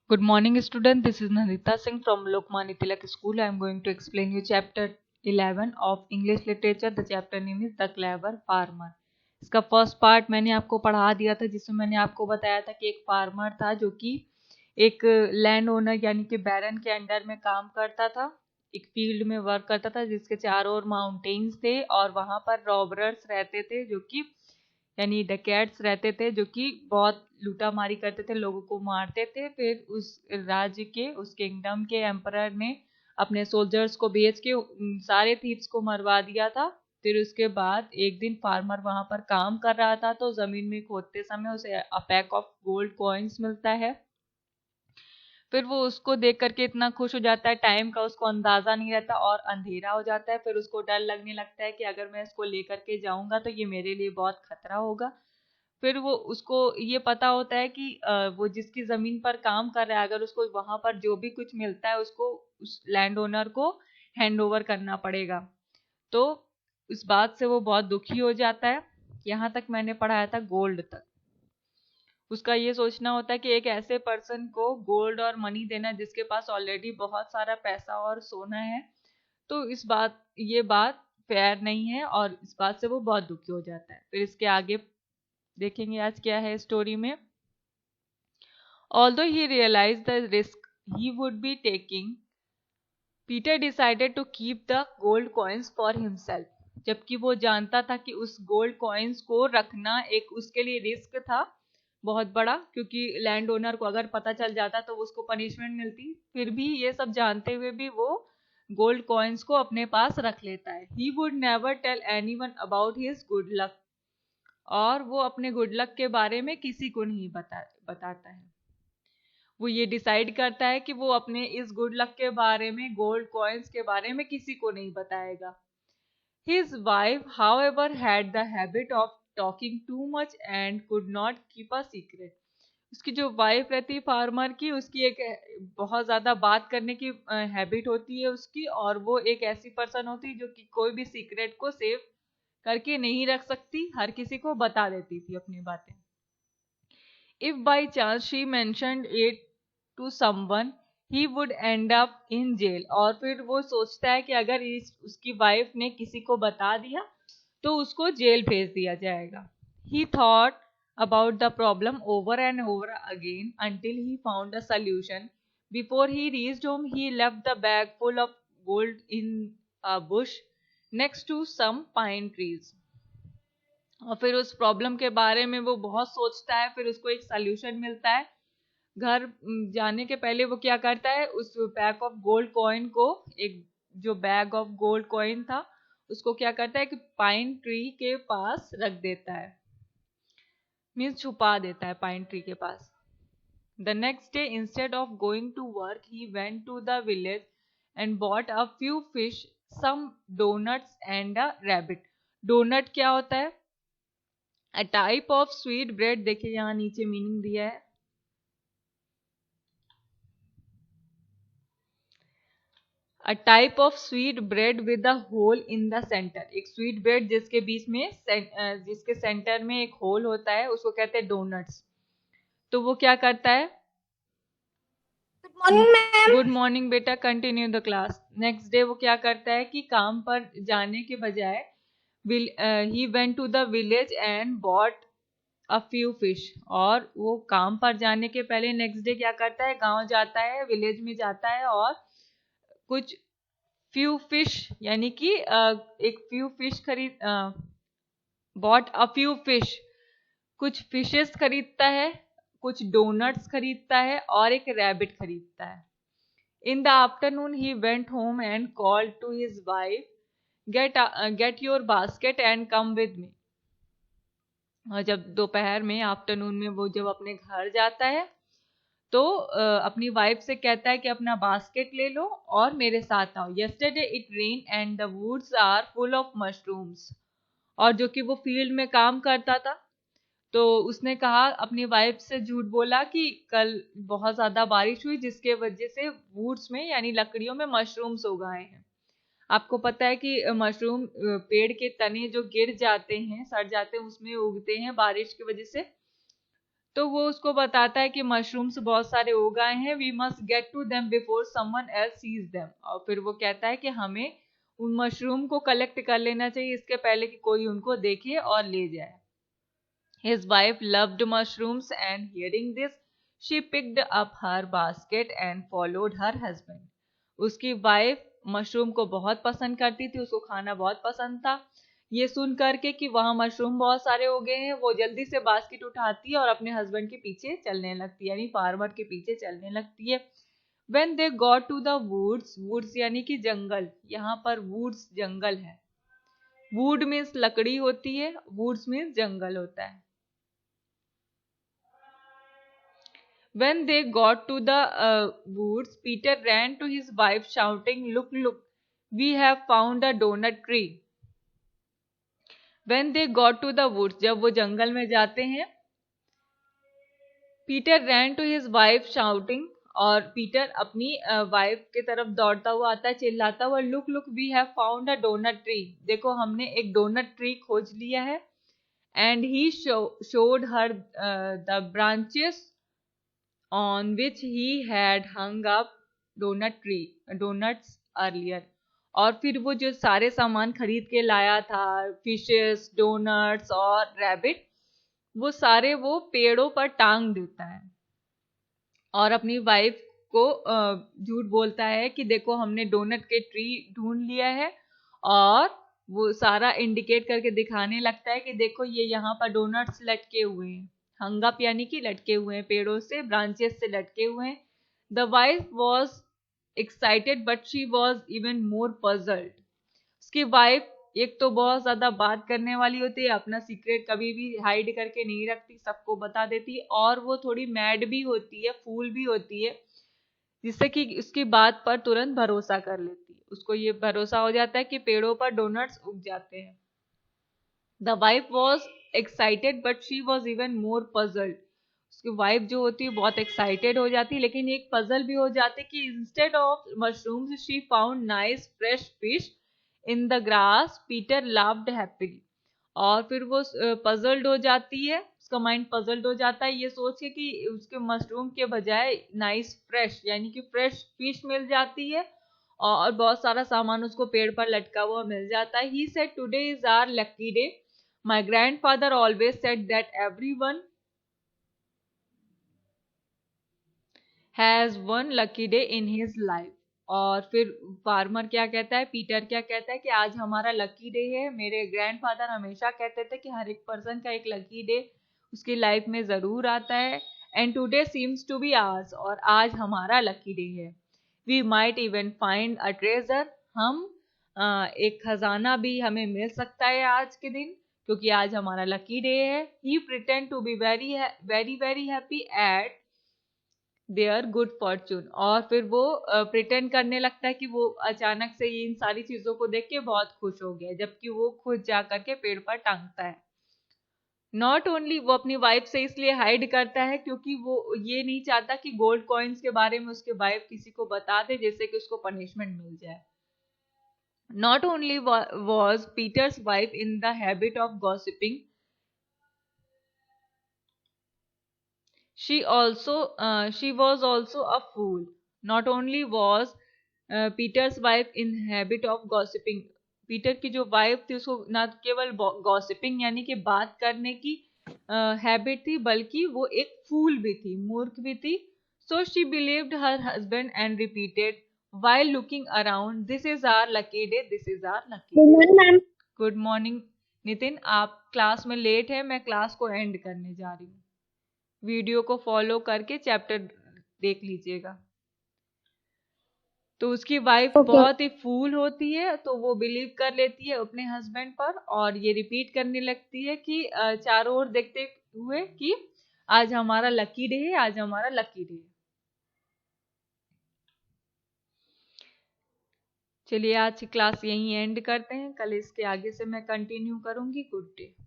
Good morning, student. This is Nandita Singh from Lokmanya Tilak School. I am going to explain you chapter 11 of English literature. The chapter name is The Clever Farmer. इसका first part मैंने आपको पढ़ा दिया था, जिसमें मैंने आपको बताया था कि एक फार्मर था जो कि एक लैंड ओनर यानी कि बैरन के अंडर में काम करता था, एक फील्ड में वर्क करता था जिसके चारों ओर माउंटेन्स थे और वहां पर रॉबरर्स रहते थे जो कि यानी डकैट्स रहते थे जो कि बहुत लूटामारी करते थे, लोगों को मारते थे। फिर उस राज्य के, उस किंगडम के एम्परर ने अपने सोल्जर्स को भेज के उन सारे थीव्स को मरवा दिया था। फिर उसके बाद एक दिन फार्मर वहां पर काम कर रहा था तो जमीन में खोदते समय उसे a pack of gold coins मिलता है। फिर वो उसको देख करके इतना खुश हो जाता है, टाइम का उसको अंदाजा नहीं रहता और अंधेरा हो जाता है। फिर उसको डर लगने लगता है कि अगर मैं इसको लेकर के जाऊंगा तो ये मेरे लिए बहुत खतरा होगा। फिर वो उसको ये पता होता है कि वो जिसकी जमीन पर काम कर रहा है, अगर उसको वहां पर जो भी कुछ मिलता है उसको उस लैंड ओनर को हैंड ओवर करना पड़ेगा। तो इस बात से वो बहुत दुखी हो जाता है। यहाँ तक मैंने पढ़ाया था गोल्ड तक। उसका ये सोचना होता है कि एक ऐसे पर्सन को गोल्ड और मनी देना जिसके पास ऑलरेडी बहुत सारा पैसा और सोना है, तो ये बात फेयर नहीं है और इस बात से वो बहुत दुखी हो जाता है। फिर इसके आगे देखेंगे आज क्या है स्टोरी में। Although he realized the risk he would be taking, Peter decided to keep the gold coins for himself. जबकि वो जानता था कि उस गोल्ड कॉइन्स को रखना एक उसके लिए रिस्क था बहुत बड़ा, क्योंकि लैंड ओनर को अगर पता चल जाता तो उसको पनिशमेंट मिलती। फिर भी ये सब जानते हुए भी वो गोल्ड कॉइन्स को अपने पास रख लेता है। He would never tell anyone about his good luck. और वो अपने गुड लक के बारे में किसी को नहीं बताता है। वो ये डिसाइड करता है कि वो अपने इस गुड लक के बारे में, गोल्ड कॉइन्स के बारे में किसी को नहीं बताएगा। His wife, however, had the habit of talking too much and could not keep a secret. उसकी जो वाइफ रहती फार्मर की, उसकी एक बहुत ज्यादा बात करने की हैबिट होती है उसकी, और वो एक ऐसी पर्सन होती है जो कि कोई भी सीक्रेट को सेव करके नहीं रख सकती, हर किसी को बता देती थी अपनी बातें। If by chance she mentioned it to someone, he would end up in jail. और फिर वो सोचता है कि अगर उसकी वाइफ ने किसी को बता दिया तो उसको जेल भेज दिया जाएगा। He thought about the problem over and over again until he found a solution. Before he reached home, he left the bag full of gold in a bush next to some pine trees. और फिर उस problem के बारे में वो बहुत सोचता है, फिर उसको एक सल्यूशन मिलता है। घर जाने के पहले वो क्या करता है, उस बैग ऑफ गोल्ड कॉइन को, एक जो बैग ऑफ गोल्ड कॉइन था उसको क्या करता है कि पाइन ट्री के पास रख देता है, मीन्स छुपा देता है पाइन ट्री के पास। The next day instead of going to work he went to the village and bought a few fish, some doughnuts and a rabbit. Doughnut क्या होता है? A type of sweet bread. देखिए यहाँ नीचे meaning दिया है। A type of sweet bread with a hole in the centre. एक sweet bread जिसके बीच में जिसके सेंटर में एक होल होता है उसको कहते हैं डोनट्स। तो वो क्या करता है? Good morning ma'am. Good morning बेटा, continue the class. Next day वो क्या करता है कि काम पर जाने के बजाय ही went to the village and bought a few fish. और वो काम पर जाने के पहले नेक्स्ट डे क्या करता है, गांव जाता है, विलेज में जाता है और कुछ फ्यू फिश यानी कि एक फ्यू फिश खरीद बॉट अ फ्यू फिश, कुछ फिशेस खरीदता है, कुछ डोनट्स खरीदता है और एक रैबिट खरीदता है। In the afternoon he went home and called to his wife, get your basket and come with me. और जब दोपहर में, आफ्टरनून में वो जब अपने घर जाता है तो अपनी वाइफ से कहता है कि अपना बास्केट ले लो और मेरे साथ आओ। Yesterday it rain and the woods are full of mushrooms. और जो कि वो फील्ड में काम करता था, तो उसने कहा, अपनी वाइफ से झूठ बोला कि कल बहुत ज्यादा बारिश हुई जिसके वजह से वुड्स में यानी लकड़ियों में मशरूम्स उग आए हैं। आपको पता है कि मशरूम पेड़ के तने जो गिर जाते हैं, सड़ जाते हैं, उसमें उगते हैं बारिश की वजह से। तो वो उसको बताता है कि मशरूम्स बहुत सारे उग आए हैं, we must get to them before someone else sees them. और फिर वो कहता है कि हमें उन मशरूम को कलेक्ट कर लेना चाहिए इसके पहले कि कोई उनको देखे और ले जाए। His wife loved mushrooms and hearing this, she picked up her basket and followed her husband. उसकी वाइफ मशरूम को बहुत पसंद करती थी, उसको खाना बहुत पसंद था। ये सुन करके कि वहां मशरूम बहुत सारे हो गए हैं, वो जल्दी से बास्केट उठाती है और अपने हस्बैंड के पीछे चलने लगती है, यानी फार्मर के पीछे चलने लगती है। When they got to the woods, woods यानी कि जंगल, यहाँ पर woods जंगल है। wood मीन्स लकड़ी होती है, woods मीन्स जंगल होता है। When they got to the woods, Peter ran to his wife shouting, "Look, look, we have found a donut tree." When they got to the woods, जब वो जंगल में जाते हैं, Peter ran to his wife shouting, और Peter अपनी wife की तरफ दौड़ता हुआ आता है, चिल्लाता हुआ, "Look, look, we have found a donut tree." देखो हमने एक डोनट ट्री खोज लिया है। And he showed her the branches on which he had hung up donuts earlier. और फिर वो जो सारे सामान खरीद के लाया था, फिशेस, डोनट्स और रैबिट, वो सारे वो पेड़ों पर टांग देता है और अपनी वाइफ को झूठ बोलता है कि देखो हमने डोनट के ट्री ढूंढ लिया है, और वो सारा इंडिकेट करके दिखाने लगता है कि देखो ये यहाँ पर डोनट्स लटके हुए हैं। हंगअप यानी कि लटके हुए हैं, पेड़ों से, ब्रांचेस से लटके हुए हैं। The wife was excited but she was even more puzzled. उसकी वाइफ एक तो बहुत ज्यादा बात करने वाली होती है, अपना सीक्रेट कभी भी हाइड करके नहीं रखती, सबको बता देती है, और वो थोड़ी मैड भी होती है, फूल भी होती है, जिससे कि उसकी बात पर तुरंत भरोसा कर लेती है। उसको ये भरोसा हो जाता है कि पेड़ों पर डोनट्स उग जाते हैं। The wife was excited but she was even more puzzled. उसकी वाइफ जो होती है बहुत एक्साइटेड हो जाती है, लेकिन एक पजल भी हो जाती है कि instead of mushrooms she found nice fresh fish in the grass. Peter laughed happily. और फिर वो पजल्ड हो जाती है, उसका माइंड पजल्ड हो जाता है ये सोच के कि उसके मशरूम के बजाय नाइस फ्रेश यानी कि फ्रेश फिश मिल जाती है, और बहुत सारा सामान उसको पेड़ पर लटका हुआ मिल जाता है। He said, "today is our lucky day. My grandfather always said that everyone has one lucky day in his life. और फिर फार्मर क्या कहता है, पीटर क्या कहता है कि आज हमारा लकी डे है। मेरे ग्रैंडफादर हमेशा कहते थे कि हर एक पर्सन का एक लकी डे उसकी लाइफ में जरूर आता है। And today seems to be ours, और आज हमारा लकी डे है। We might even find a treasure, हम एक खजाना भी हमें मिल सकता है आज के दिन, क्योंकि आज हमारा लकी डे है। He pretend to be very very very happy at their good fortune. और फिर वो प्रिटेंड करने लगता है कि वो अचानक से इन सारी चीजों को देख के बहुत खुश हो गया, जबकि वो खुद जा करके पेड़ पर टांगता है। नॉट ओनली वो अपनी वाइफ से इसलिए हाइड करता है क्योंकि वो ये नहीं चाहता कि गोल्ड कॉइन्स के बारे में उसके वाइफ किसी को बता दे, जिससे कि उसको पनिशमेंट मिल जाए। Not only was Peter's wife in the habit of gossiping, she was also a fool. Not only was Peter's wife in habit of gossiping, Peter की जो वाइफ थी उसको ना केवल गॉसिपिंग यानी कि बात करने की हैबिट थी, बल्कि वो एक फूल भी थी, मूर्ख भी थी। So she believed her husband and repeated while looking around, "This is our lucky day, this is our lucky day." Good morning, ma'am. Good morning Nitin, आप क्लास में लेट है, मैं क्लास को एंड करने जा रही हूँ। वीडियो को फॉलो करके चैप्टर देख लीजिएगा। तो उसकी वाइफ बहुत ही फूल होती है, तो वो बिलीव कर लेती है अपने हस्बैंड पर, और ये रिपीट करने लगती है कि चारों ओर देखते हुए कि आज हमारा लकी डे है, आज हमारा लकी डे है। चलिए आज की क्लास यहीं एंड करते हैं, कल इसके आगे से मैं कंटिन्यू करूंगी। Good day.